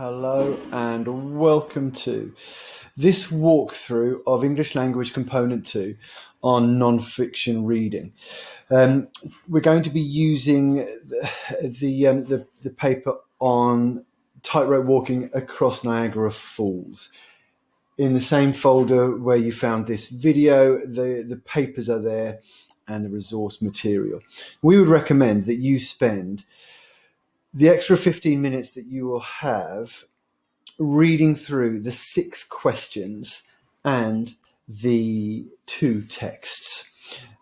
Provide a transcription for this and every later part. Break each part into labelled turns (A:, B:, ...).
A: Hello and welcome to this walkthrough of English Language Component 2 on non-fiction reading. We're going to be using the paper on tightrope walking across Niagara Falls. In the same folder where you found this video, the papers are there and the resource material. We would recommend that you spend the extra 15 minutes that you will have reading through the 6 questions and the 2 texts.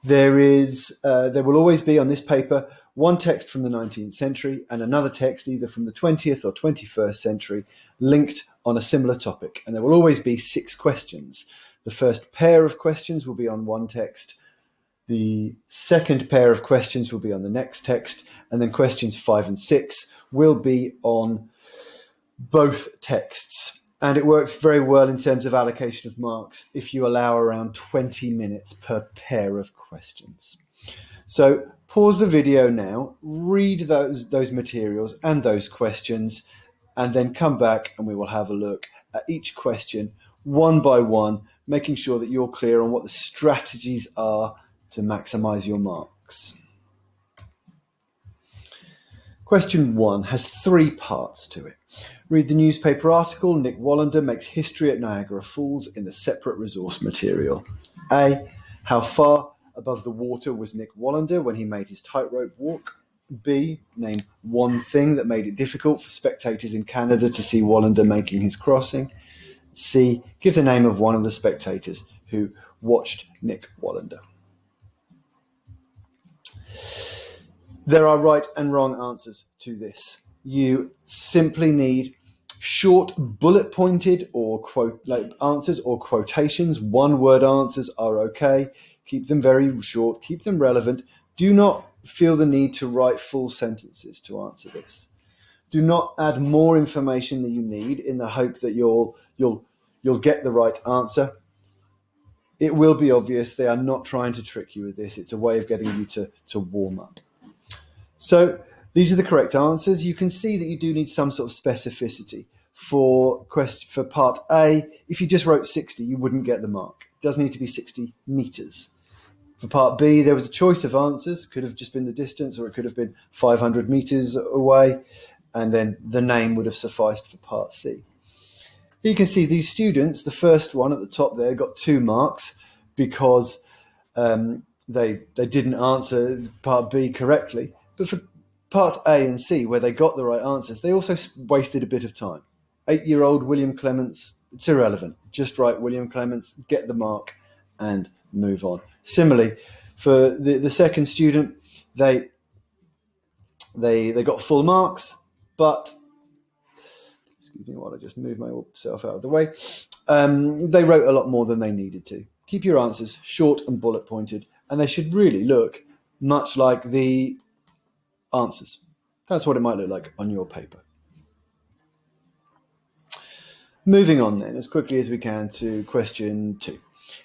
A: There will always be on this paper one text from the 19th century and another text either from the 20th or 21st century linked on a similar topic. And there will always be 6 questions. The first pair of questions will be on one text. The second pair of questions will be on the next text, and then questions 5 and 6 will be on both texts. And it works very well in terms of allocation of marks if you allow around 20 minutes per pair of questions. So pause the video now, read those materials and those questions, and then come back and we will have a look at each question one by one, making sure that you're clear on what the strategies are to maximize your marks. Question 1 has 3 parts to it. Read the newspaper article, Nick Wallander makes history at Niagara Falls in the separate resource material. A, how far above the water was Nick Wallander when he made his tightrope walk? B, name one thing that made it difficult for spectators in Canada to see Wallander making his crossing. C, give the name of one of the spectators who watched Nick Wallander. There are right and wrong answers to this. You simply need short bullet pointed or answers or quotations. One word answers are okay. Keep them very short, keep them relevant. Do not feel the need to write full sentences to answer this. Do not add more information than you need in the hope that you'll get the right answer. It will be obvious they are not trying to trick you with this. It's a way of getting you to warm up. So these are the correct answers. You can see that you do need some sort of specificity. For part A, if you just wrote 60, you wouldn't get the mark. It does need to be 60 meters. For part B, there was a choice of answers. Could have just been the distance, or it could have been 500 meters away, and then the name would have sufficed for part C. Here you can see these students, the first one at the top there got 2 marks because they didn't answer part B correctly. But for parts A and C, where they got the right answers, they also wasted a bit of time. 8-year-old William Clements, it's irrelevant. Just write William Clements, get the mark, and move on. Similarly, for the second student, they got full marks, but excuse me while I just move myself out of the way. They wrote a lot more than they needed to. Keep your answers short and bullet pointed, and they should really look much like the answers. That's what it might look like on your paper. Moving on then, as quickly as we can, to question 2.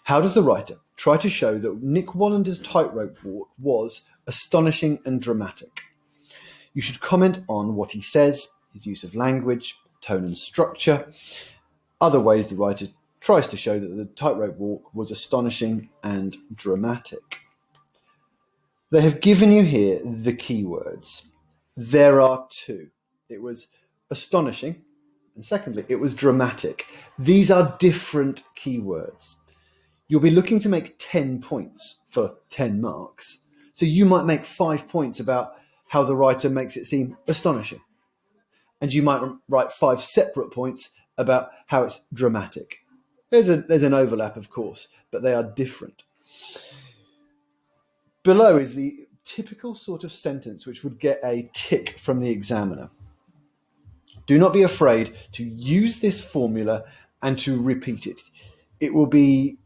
A: How does the writer try to show that Nick Wallander's tightrope walk was astonishing and dramatic? You should comment on what he says, his use of language, tone and structure, other ways the writer tries to show that the tightrope walk was astonishing and dramatic. They have given you here the keywords. There are 2. It was astonishing, and secondly, it was dramatic. These are different keywords. You'll be looking to make 10 points for 10 marks. So you might make 5 points about how the writer makes it seem astonishing. And you might write 5 separate points about how it's dramatic. There's an overlap, of course, but they are different. Below is the typical sort of sentence which would get a tick from the examiner. Do not be afraid to use this formula and to repeat it. It will be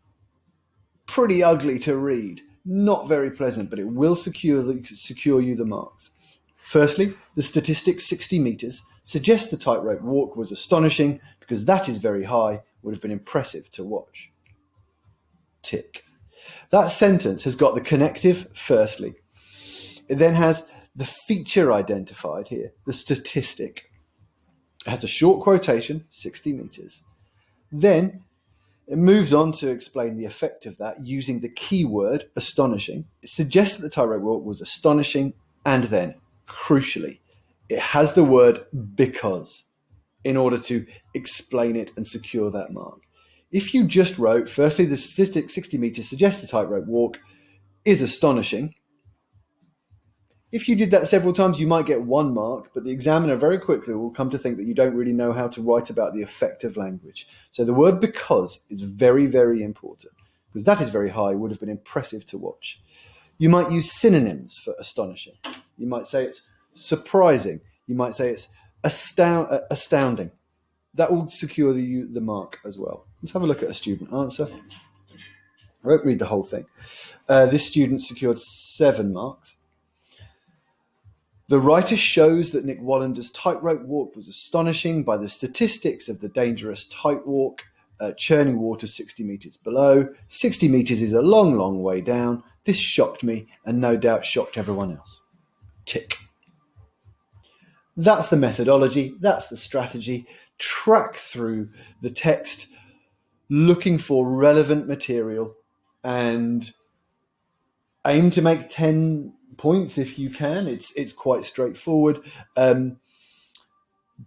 A: pretty ugly to read, not very pleasant, but it will secure you the marks. Firstly, the statistic 60 meters suggests the tightrope walk was astonishing because that is very high, would have been impressive to watch. Tick. That sentence has got the connective firstly. It then has the feature identified here, the statistic. It has a short quotation, 60 metres. Then it moves on to explain the effect of that using the keyword astonishing. It suggests that the tightrope walk was astonishing, and then, crucially, it has the word because in order to explain it and secure that mark. If you just wrote, firstly, the statistic 60 metres suggests the tightrope walk is astonishing. If you did that several times, you might get 1 mark, but the examiner very quickly will come to think that you don't really know how to write about the effect of language. So the word because is very, very important, because that is very high, would have been impressive to watch. You might use synonyms for astonishing. You might say it's surprising. You might say it's astounding. That will secure the mark as well. Let's have a look at a student answer. I won't read the whole thing. This student secured 7 marks. The writer shows that Nick Wallander's tightrope walk was astonishing by the statistics of the dangerous tight walk, churning water 60 metres below. 60 metres is a long, long way down. This shocked me and no doubt shocked everyone else. Tick. That's the methodology. That's the strategy. Track through the text, looking for relevant material, and aim to make 10 points if you can. It's quite straightforward,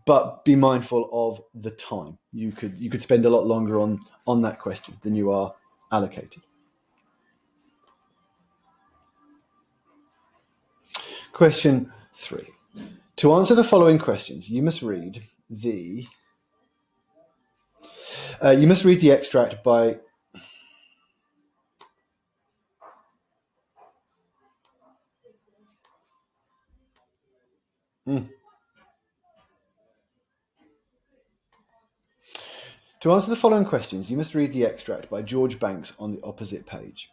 A: but be mindful of the time. You could spend a lot longer on that question than you are allocated. Question 3. To answer the following questions, you must read the extract by To answer the following questions, you must read the extract by George Banks on the opposite page.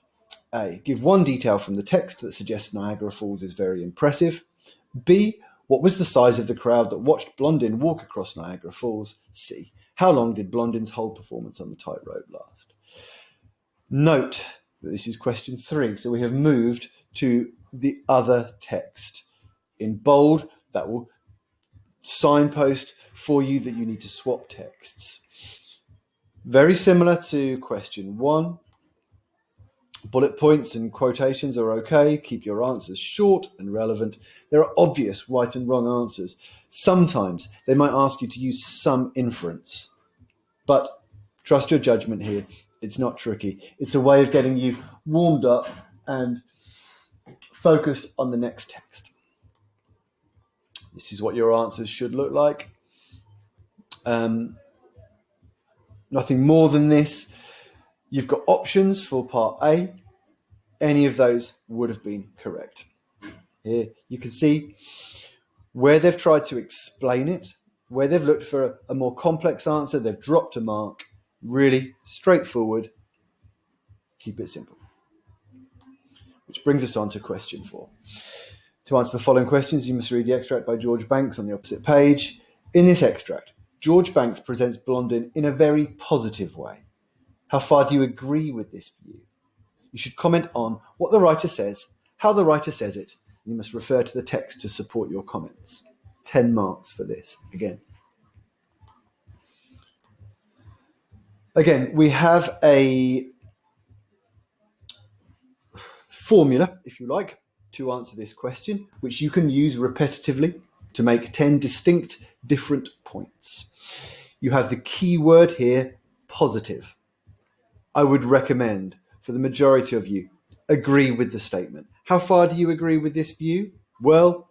A: A. Give 1 detail from the text that suggests Niagara Falls is very impressive. B. What was the size of the crowd that watched Blondin walk across Niagara Falls? C. How long did Blondin's whole performance on the tightrope last? Note that this is question 3, so we have moved to the other text. In bold, that will signpost for you that you need to swap texts. Very similar to question 1. Bullet points and quotations are okay. Keep your answers short and relevant. There are obvious right and wrong answers. Sometimes they might ask you to use some inference, but trust your judgment here. It's not tricky. It's a way of getting you warmed up and focused on the next text. This is what your answers should look like. Nothing more than this. You've got options for part A. Any of those would have been correct. Here you can see where they've tried to explain it, where they've looked for a more complex answer, they've dropped a mark. Really straightforward. Keep it simple. Which brings us on to question 4. To answer the following questions, you must read the extract by George Banks on the opposite page. In this extract, George Banks presents Blondin in a very positive way. How far do you agree with this view? You should comment on what the writer says, how the writer says it. You must refer to the text to support your comments. 10 marks for this, again. Again, we have a formula, if you like, to answer this question, which you can use repetitively to make 10 distinct different points. You have the key word here, positive. I would recommend, for the majority of you, agree with the statement. How far do you agree with this view? Well,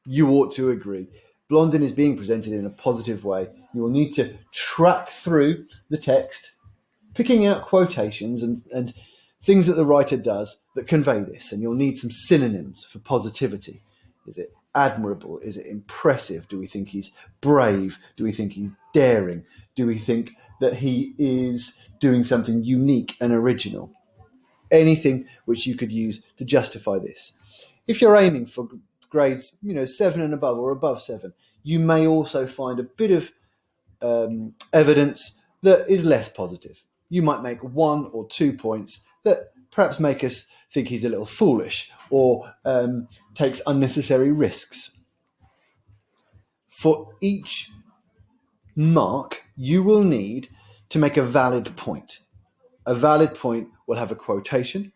A: you ought to agree. Blondin is being presented in a positive way. You will need to track through the text, picking out quotations and things that the writer does that convey this. And you'll need some synonyms for positivity. Is it admirable? Is it impressive? Do we think he's brave? Do we think he's daring? Do we think that he is doing something unique and original? Anything which you could use to justify this. If you're aiming for grades, 7 and above or above 7, you may also find a bit of evidence that is less positive. You might make 1 or 2 points that perhaps make us think he's a little foolish or takes unnecessary risks. For each mark you will need to make a valid point. A valid point will have a quotation.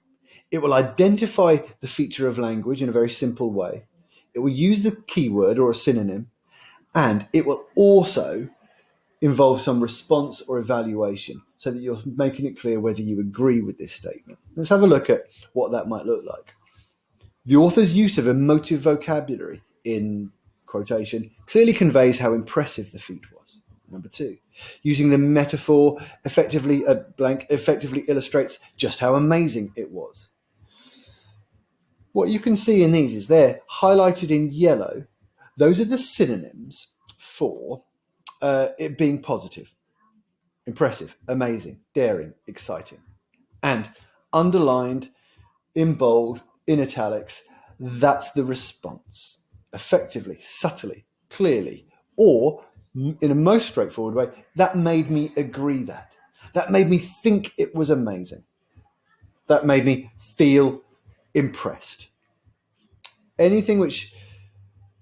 A: It will identify the feature of language in a very simple way. It will use the keyword or a synonym, and it will also involve some response or evaluation so that you're making it clear whether you agree with this statement. Let's have a look at what that might look like. The author's use of emotive vocabulary in quotation clearly conveys how impressive the feat was. Number 2, using the metaphor effectively illustrates just how amazing it was. What you can see in these is they're highlighted in yellow. Those are the synonyms for it being positive, impressive, amazing, daring, exciting. And underlined in bold, in italics, that's the response. Effectively, subtly, clearly, or in a most straightforward way, that made me agree that. That made me think it was amazing. That made me feel impressed. Anything which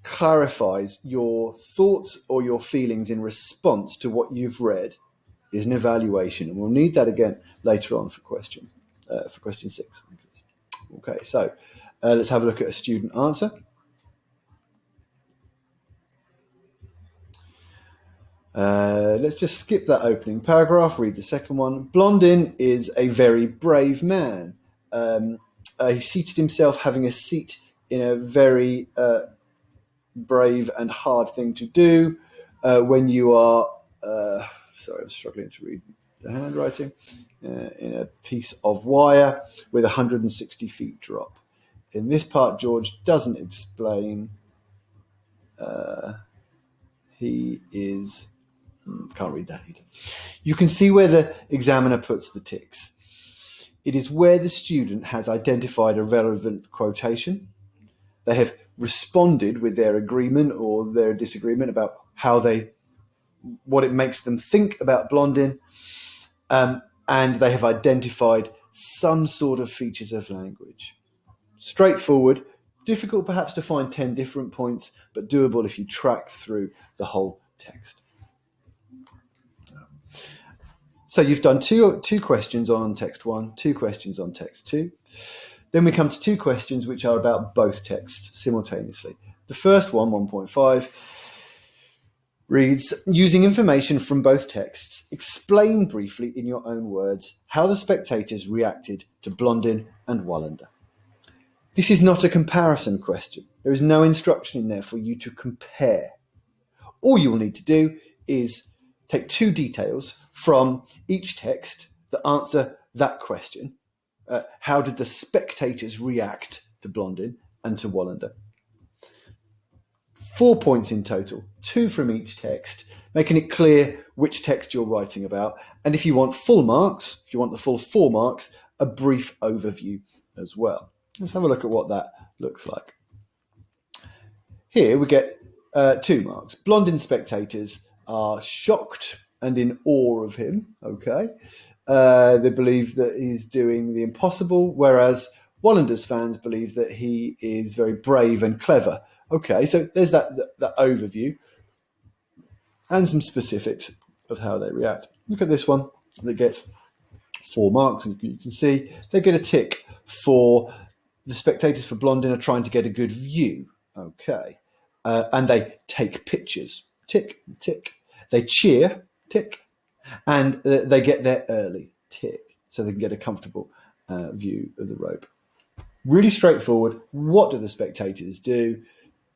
A: clarifies your thoughts or your feelings in response to what you've read is an evaluation, and we'll need that again later on for question 6. Okay, so let's have a look at a student answer. Let's just skip that opening paragraph, read the second one. Blondin is a very brave man. He seated himself, having a seat in a very brave and hard thing to do when you are, sorry, I'm struggling to read the handwriting, in a piece of wire with 160 feet drop. In this part, George doesn't explain. He is, can't read that either. You can see where the examiner puts the ticks. It is where the student has identified a relevant quotation. They have responded with their agreement or their disagreement about what it makes them think about Blondin, and they have identified some sort of features of language. Straightforward, difficult perhaps to find 10 different points, but doable if you track through the whole text. So you've done two questions on text 1, 2 questions on text 2. Then we come to 2 questions which are about both texts simultaneously. The first one, 1.5, reads, using information from both texts, explain briefly in your own words how the spectators reacted to Blondin and Wallander. This is not a comparison question. There is no instruction in there for you to compare. All you will need to do is take 2 details from each text that answer that question. How did the spectators react to Blondin and to Wallander? 4 points in total, 2 from each text, making it clear which text you're writing about. And if you want full marks, if you want the full 4 marks, a brief overview as well. Let's have a look at what that looks like. Here we get 2 marks. Blondin spectators are shocked and in awe of him. Okay. They believe that he's doing the impossible, whereas Wallander's fans believe that he is very brave and clever. Okay, so there's that overview and some specifics of how they react. Look at this one that gets 4 marks, and you can see they get a tick for the spectators for Blondin are trying to get a good view. Okay, and they take pictures. Tick, tick. They cheer. Tick. And they get there early. Tick. So they can get a comfortable view of the rope. Really straightforward. What do the spectators do?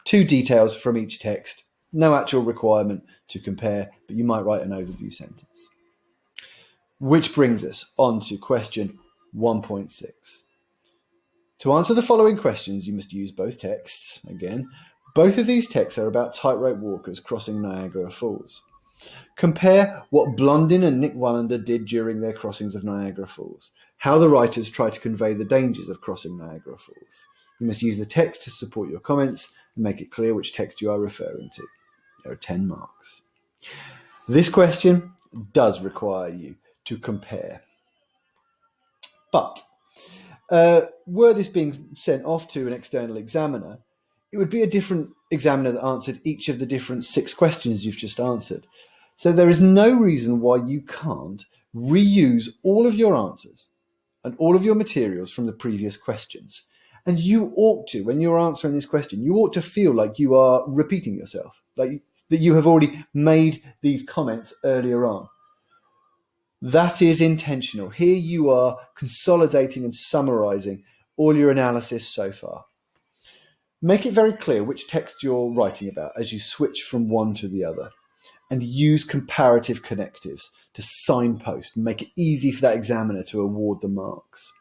A: 2 details from each text. No actual requirement to compare, but you might write an overview sentence. Which brings us on to question 1.6. To answer the following questions, you must use both texts. Again, both of these texts are about tightrope walkers crossing Niagara Falls. Compare what Blondin and Nick Wallander did during their crossings of Niagara Falls. How the writers try to convey the dangers of crossing Niagara Falls. You must use the text to support your comments and make it clear which text you are referring to. There are 10 marks. This question does require you to compare. But were this being sent off to an external examiner, it would be a different examiner that answered each of the different 6 questions you've just answered. So there is no reason why you can't reuse all of your answers and all of your materials from the previous questions. And you ought to, when you're answering this question, you ought to feel like you are repeating yourself, like that you have already made these comments earlier on. That is intentional. Here you are consolidating and summarizing all your analysis so far. Make it very clear which text you're writing about as you switch from one to the other, and use comparative connectives to signpost and make it easy for that examiner to award the marks.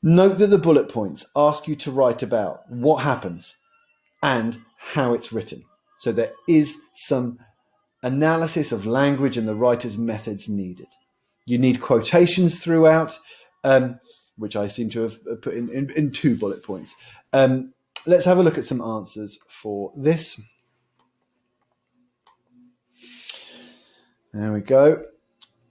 A: Note that the bullet points ask you to write about what happens and how it's written. So there is some analysis of language and the writer's methods needed. You need quotations throughout, which I seem to have put in 2 bullet points. Let's have a look at some answers for this. There we go.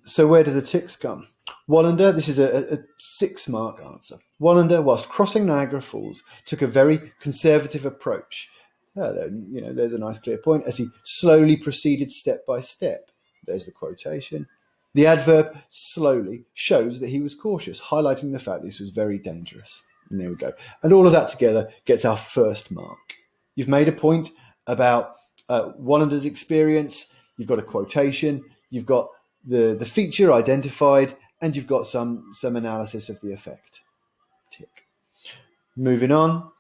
A: So where do the ticks come? Wallander, this is a 6-mark answer. Wallander, whilst crossing Niagara Falls, took a very conservative approach. There's a nice clear point. As he slowly proceeded step by step. There's the quotation. The adverb slowly shows that he was cautious, highlighting the fact this was very dangerous. And there we go. And all of that together gets our 1st mark. You've made a point about Wallander's experience. You've got a quotation. You've got the feature identified, and you've got some analysis of the effect. Tick. Moving on.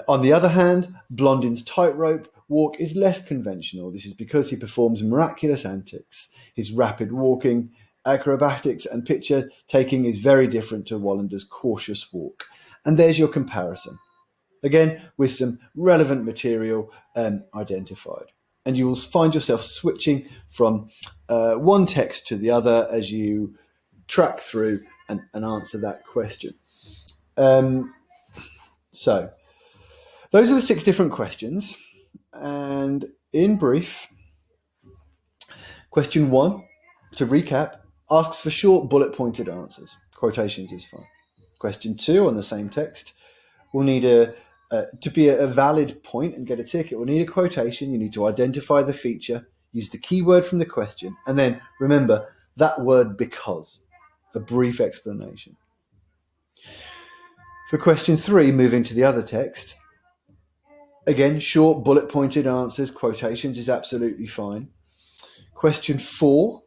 A: On the other hand, Blondin's tightrope walk is less conventional. This is because he performs miraculous antics. His rapid walking, acrobatics, and picture taking is very different to Wallander's cautious walk. And there's your comparison. Again, with some relevant material identified. And you will find yourself switching from one text to the other as you track through and answer that question. So those are the 6 different questions. And in brief, question 1, to recap, asks for short bullet-pointed answers. Quotations is fine. Question 2 on the same text will need to be a valid point and get a tick. It will need a quotation. You need to identify the feature, use the keyword from the question, and then remember that word because, a brief explanation. For question 3, moving to the other text, again, short bullet-pointed answers, quotations is absolutely fine. Question 4,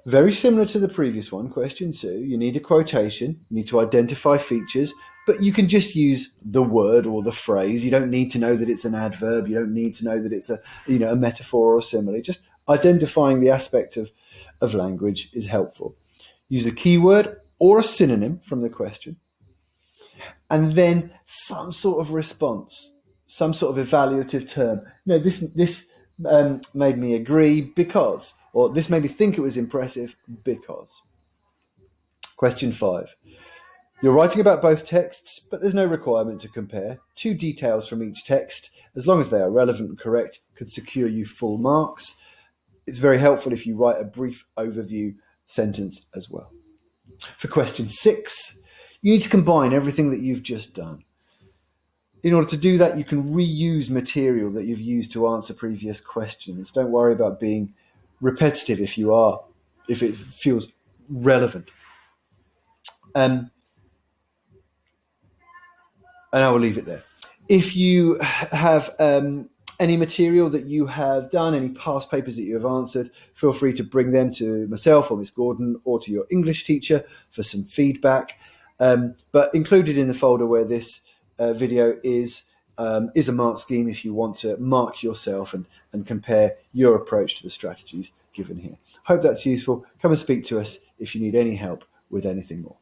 A: very similar to the previous one. Question 2, you need a quotation, you need to identify features, but you can just use the word or the phrase. You don't need to know that it's an adverb. You don't need to know that it's a metaphor or a simile. Just identifying the aspect of language is helpful. Use a keyword or a synonym from the question. And then some sort of response, some sort of evaluative term. This made me agree because, or this made me think it was impressive because. Question 5. You're writing about both texts, but there's no requirement to compare. 2 details from each text, as long as they are relevant and correct, could secure you full marks. It's very helpful if you write a brief overview sentence as well. For question 6, you need to combine everything that you've just done. In order to do that, you can reuse material that you've used to answer previous questions. Don't worry about being repetitive if it feels relevant. And I will leave it there. If you have any material that you have done, any past papers that you have answered, feel free to bring them to myself or Miss Gordon or to your English teacher for some feedback. But included in the folder where this video is a mark scheme if you want to mark yourself and compare your approach to the strategies given here. Hope that's useful. Come and speak to us if you need any help with anything more.